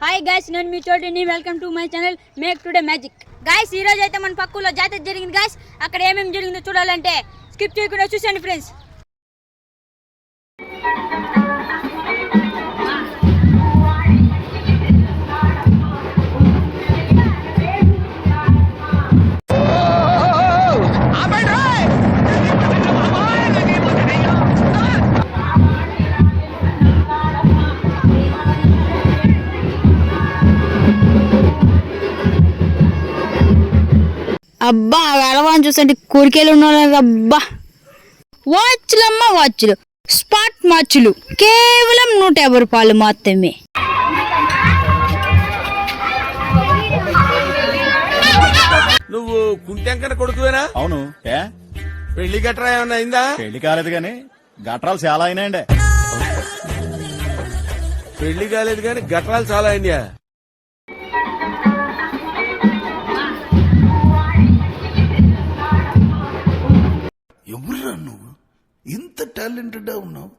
Hi guys, నేను మీ చోటిని. Welcome to my channel make today magic. Guys, ఈ రోజు అయితే మన పక్కలో జాతర జరిగింది గైస్. అక్కడ ఏమేమి జరిగిందో చూడాలంటే స్కిప్ చేయకుండా చూసండి ఫ్రెండ్స్. అబ్బా, అడవాన్ని చూసంటే కోరికలు ఉన్నారు. అబ్బా, వాచ్లమ్మ వాచ్లు, స్పాట్ వాచ్లు కేవలం 150 రూపాయలు మాత్రమే. నువ్వు కుంటెంకన కొడుకువేనా? అవును. పెళ్లి గట్రా ఏమన్నా అయిందా? పెళ్లి కాలేదు గాని గట్రాలు చాలా అయినాయండి. పెళ్లి కాలేదు గాని గట్రాలు చాలా అయినాయా? ఎవరురా నువ్వు? ఇంత టాలెంటెడ్ ఉన్నావు.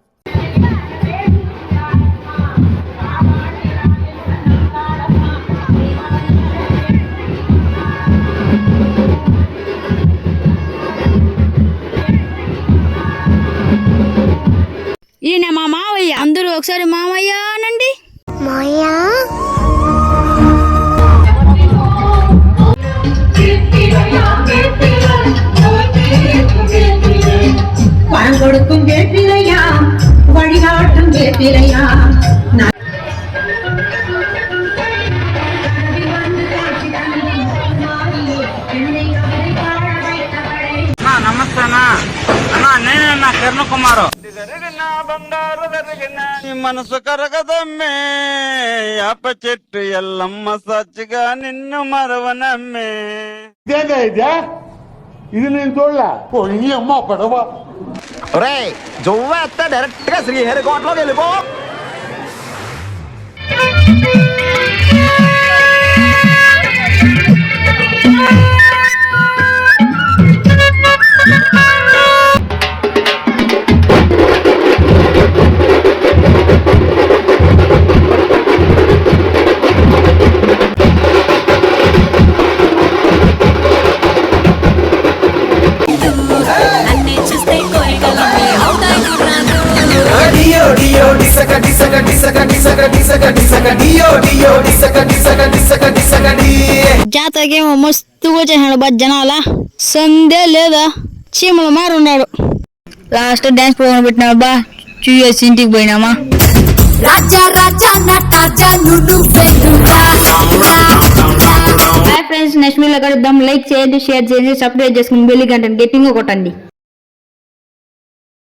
ఈయన మా మావయ్య. అందరూ ఒకసారి మామయ్య అనండి. మాయా பணம் கொடுக்கும் வேப்பிலையா, வழிகாட்டும் வேப்பிலையா. నమస్తే అన్నా. నేనన్నా కిరణ్ కుమారు. బంగారు మనసు కరగదమ్మే, యాప చెట్టు ఎల్లమ్మ సచ్చిగా నిన్ను మరవనమ్మే. ఇది నేను చూడలే. అమ్మ పడవ జొవ్వేస్తే డైరెక్ట్ గా శ్రీహరికోటలోకి వెళ్ళిపో. జాతరకేమో మస్తుగా వచ్చేసాడు బా జనాల. సందే లేదా, చీమల మారున్నాడు. లాస్ట్ డాన్స్ ప్రోగ్రామ్ పెట్టినాడు బా. చూసి ఇంటికి పోయినామా. హాయ్ ఫ్రెండ్స్, నెక్స్ట్ వీడియోలో కలుద్దాం. లైక్ చేయండి, షేర్ చేయండి, సబ్స్క్రైబ్ చేసుకుని బెల్ గంటని గట్టిగా కొట్టండి.